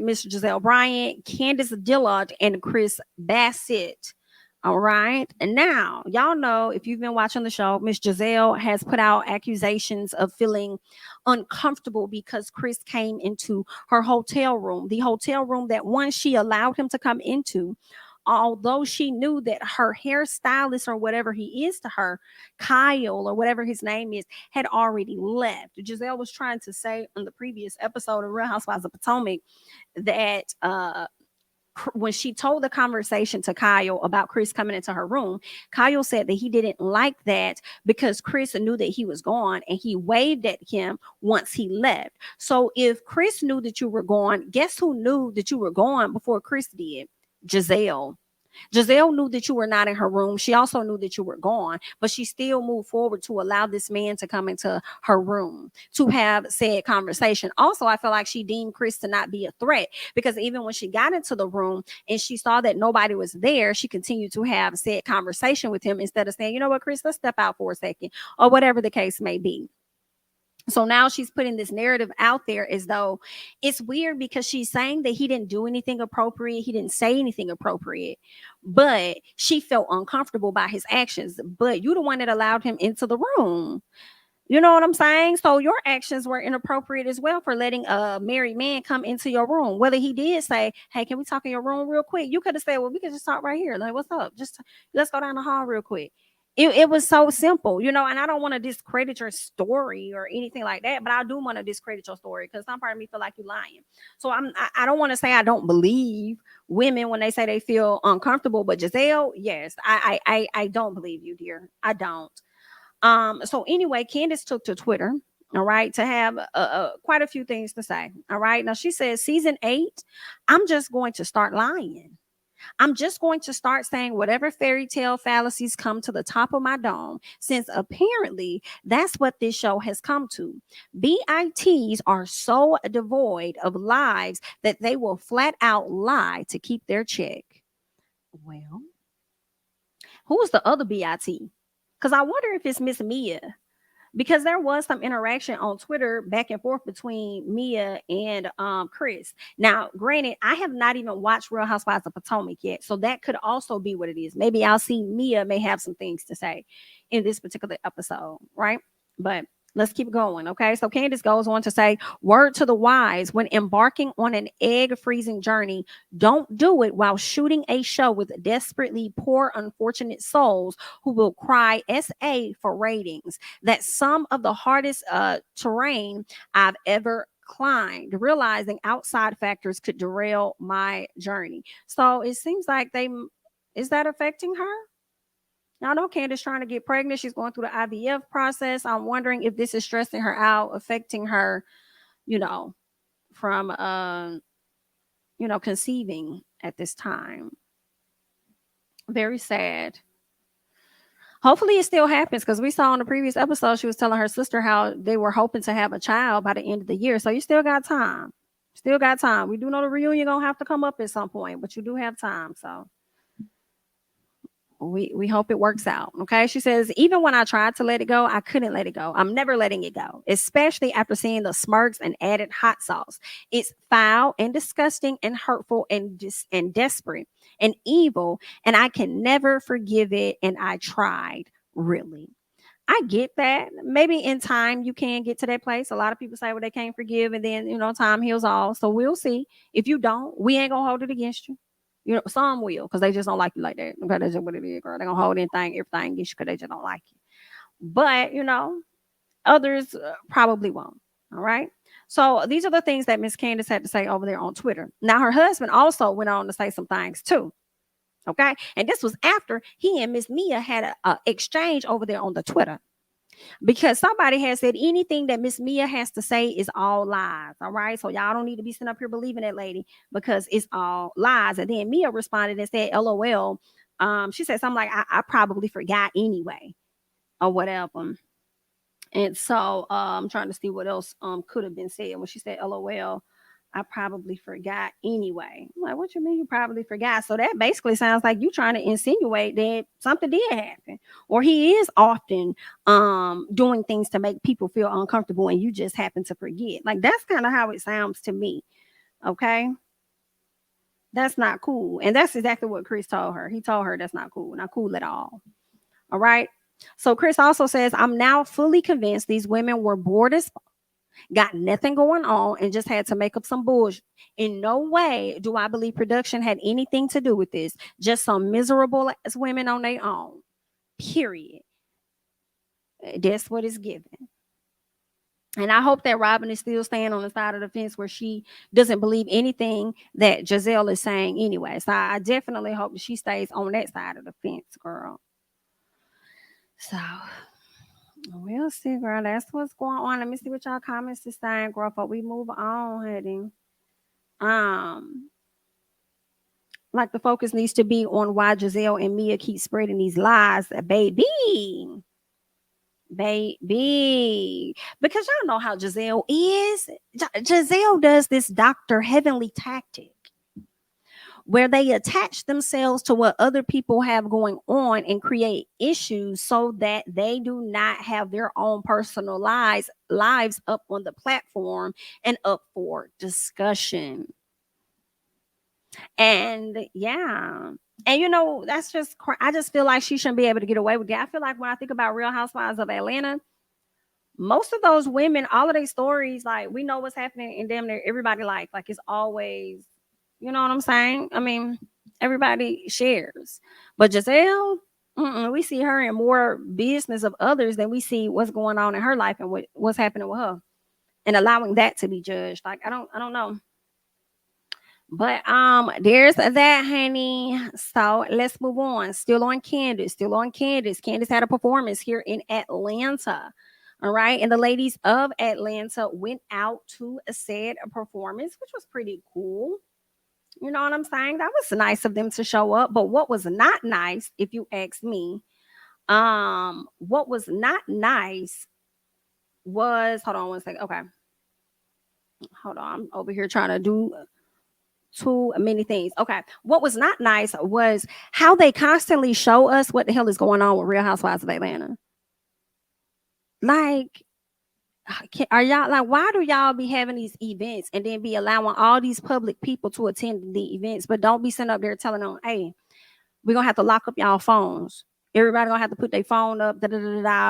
Miss Gizelle Bryant, Candiace Dillard, and Chris Bassett. All right. And now, y'all know if you've been watching the show, Miss Gizelle has put out accusations of feeling uncomfortable because Chris came into her hotel room, the hotel room that once she allowed him to come into. Although she knew that her hairstylist or whatever he is to her, Kyle or whatever his name is, had already left. Gizelle was trying to say on the previous episode of Real Housewives of Potomac that when she told the conversation to Kyle about Chris coming into her room, Kyle said that he didn't like that because Chris knew that he was gone and he waved at him once he left. So if Chris knew that you were gone, guess who knew that you were gone before Chris did? Gizelle. Gizelle knew that you were not in her room. She also knew that you were gone, but she still moved forward to allow this man to come into her room to have said conversation. Also, I feel like she deemed Chris to not be a threat because even when she got into the room and she saw that nobody was there, she continued to have said conversation with him instead of saying, you know what, Chris, let's step out for a second, or whatever the case may be. So now she's putting this narrative out there as though it's weird because she's saying that he didn't do anything appropriate. He didn't say anything appropriate, but she felt uncomfortable by his actions. But you're the one that allowed him into the room. You know what I'm saying? So your actions were inappropriate as well for letting a married man come into your room. Whether he did say, hey, can we talk in your room real quick? You could have said, well, we could just talk right here. Like, what's up? Just let's go down the hall real quick. It was so simple, and I don't want to discredit your story or anything like that, but I do want to discredit your story because some part of me feel like you're lying. So I don't want to say I don't believe women when they say they feel uncomfortable, but Gizelle, yes, I don't believe you, dear. I don't. So anyway, Candiace took to Twitter, all right, to have quite a few things to say. All right. Now she says, season 8, I'm just going to start lying. I'm just going to start saying whatever fairy tale fallacies come to the top of my dome, since apparently that's what this show has come to. BITs are so devoid of lives that they will flat out lie to keep their check. Well, who's the other BIT? Because I wonder if it's Miss Mia, because there was some interaction on Twitter back and forth between Mia and Chris. Now, granted, I have not even watched Real Housewives of Potomac yet, so that could also be what it is. Maybe I'll see Mia may have some things to say in this particular episode, right? But let's keep going, okay? So Candiace goes on to say, word to the wise, when embarking on an egg freezing journey, don't do it while shooting a show with desperately poor, unfortunate souls who will cry SA for ratings. That's some of the hardest terrain I've ever climbed. Realizing outside factors could derail my journey. So it seems like is that affecting her? Now, I know Candiace trying to get pregnant. She's going through the IVF process. I'm wondering if this is stressing her out, affecting her, you know, from, conceiving at this time. Very sad. Hopefully it still happens because we saw in the previous episode, she was telling her sister how they were hoping to have a child by the end of the year. So you still got time. Still got time. We do know the reunion going to have to come up at some point, but you do have time. So we hope it works out. Okay. She says, even when I tried to let it go, I couldn't let it go. I'm never letting it go, especially after seeing the smirks and added hot sauce. It's foul and disgusting and hurtful and desperate and evil. And I can never forgive it. And I tried, really. I get that. Maybe in time you can get to that place. A lot of people say, well, they can't forgive, and then time heals all. So we'll see. If you don't, we ain't gonna hold it against you. Some will because they just don't like you like that. Okay, that's just what it is, girl. They're gonna hold everything against you because they just don't like you. But others probably won't. All right. So these are the things that Miss Candiace had to say over there on Twitter. Now her husband also went on to say some things too. Okay, and this was after he and Miss Mia had a exchange over there on the Twitter. Because somebody has said anything that Miss Mia has to say is all lies. All right. So y'all don't need to be sitting up here believing that lady because it's all lies. And then Mia responded and said, LOL. She said something like, I probably forgot anyway, or whatever. And so I'm trying to see what else could have been said when she said LOL. I probably forgot anyway. I'm like, what you mean you probably forgot? So that basically sounds like you trying to insinuate that something did happen, or he is often doing things to make people feel uncomfortable and you just happen to forget. Like that's kind of how it sounds to me. Okay. That's not cool. And that's exactly what Chris told her. He told her that's not cool. Not cool at all. All right. So Chris also says, I'm now fully convinced these women were bored as got nothing going on and just had to make up some bullshit. In no way do I believe production had anything to do with this. Just some miserable ass women on their own. Period. That's what it's given. And I hope that Robin is still staying on the side of the fence where she doesn't believe anything that Gizelle is saying anyway. So I definitely hope that she stays on that side of the fence, girl. So we'll see, girl. That's what's going on. Let me see what y'all comments is saying, girl, before we move on, honey. Like the focus needs to be on why Gizelle and Mia keep spreading these lies, baby. Because y'all know how Gizelle is. Gizelle does this Dr. Heavenly tactic where they attach themselves to what other people have going on and create issues so that they do not have their own personal lives up on the platform and up for discussion. And yeah. And that's just I just feel like she shouldn't be able to get away with it. I feel like when I think about Real Housewives of Atlanta, most of those women, all of their stories, like we know what's happening in damn near everybody life. Like it's always, you know what I'm saying? I mean, everybody shares. But Gizelle, we see her in more business of others than we see what's going on in her life and what's happening with her, and allowing that to be judged. Like I don't know. But there's that, honey. So let's move on. Still on Candiace. Candiace had a performance here in Atlanta. All right. And the ladies of Atlanta went out to a said performance, which was pretty cool. You know what I'm saying? That was nice of them to show up. But what was not nice, if you ask me, what was not nice was, hold on one second. Okay. Hold on. I'm over here trying to do too many things. Okay. What was not nice was how they constantly show us what the hell is going on with Real Housewives of Atlanta. Like, are y'all like, why do y'all be having these events and then be allowing all these public people to attend the events, but don't be sitting up there telling them, hey, we're gonna have to lock up y'all phones. Everybody gonna have to put their phone up,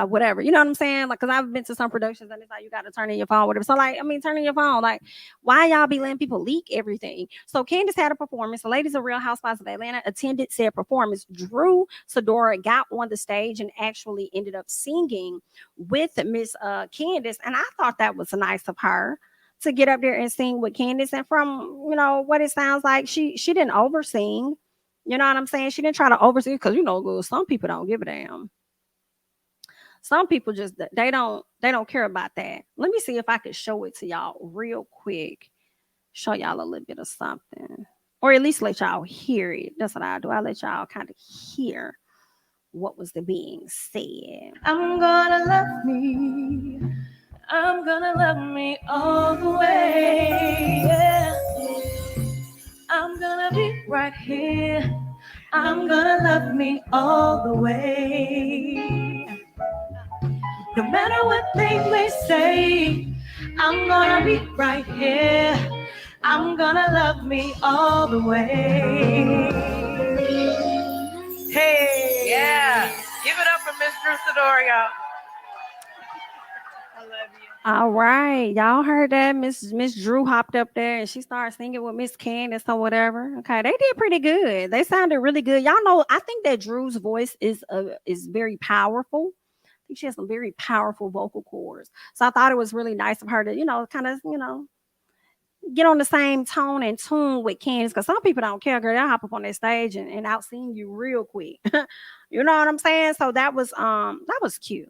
whatever. You know what I'm saying? Like, cause I've been to some productions and it's like you got to turn in your phone, whatever. So, like, I mean, turning your phone. Like, why y'all be letting people leak everything? So, Candiace had a performance. The ladies of Real Housewives of Atlanta attended said performance. Drew Sidora got on the stage and actually ended up singing with Miss Candiace, and I thought that was nice of her to get up there and sing with Candiace. And from what it sounds like, she didn't oversing. You know what I'm saying? She didn't try to oversee because some people don't give a damn. Some people just they don't care about that. Let me see if I could show it to y'all real quick. Show y'all a little bit of something. Or at least let y'all hear it. That's what I do. I let y'all kind of hear what was the being said. I'm gonna love me. I'm gonna love me all the way. Yeah. I'm gonna be right here. I'm gonna love me all the way. No matter what they may say, I'm gonna be right here. I'm gonna love me all the way. Hey. Yeah. Give it up for Miss Drew Sidora, y'all. I love you. All right. Y'all heard that? Miss Drew hopped up there and she started singing with Miss Candiace or whatever. Okay, they did pretty good. They sounded really good. Y'all know, I think that Drew's voice is very powerful. I think she has some very powerful vocal cords. So I thought it was really nice of her to, kind of, get on the same tone and tune with Candiace, because some people don't care, girl. They'll hop up on that stage and out sing you real quick. You know what I'm saying? So that was cute.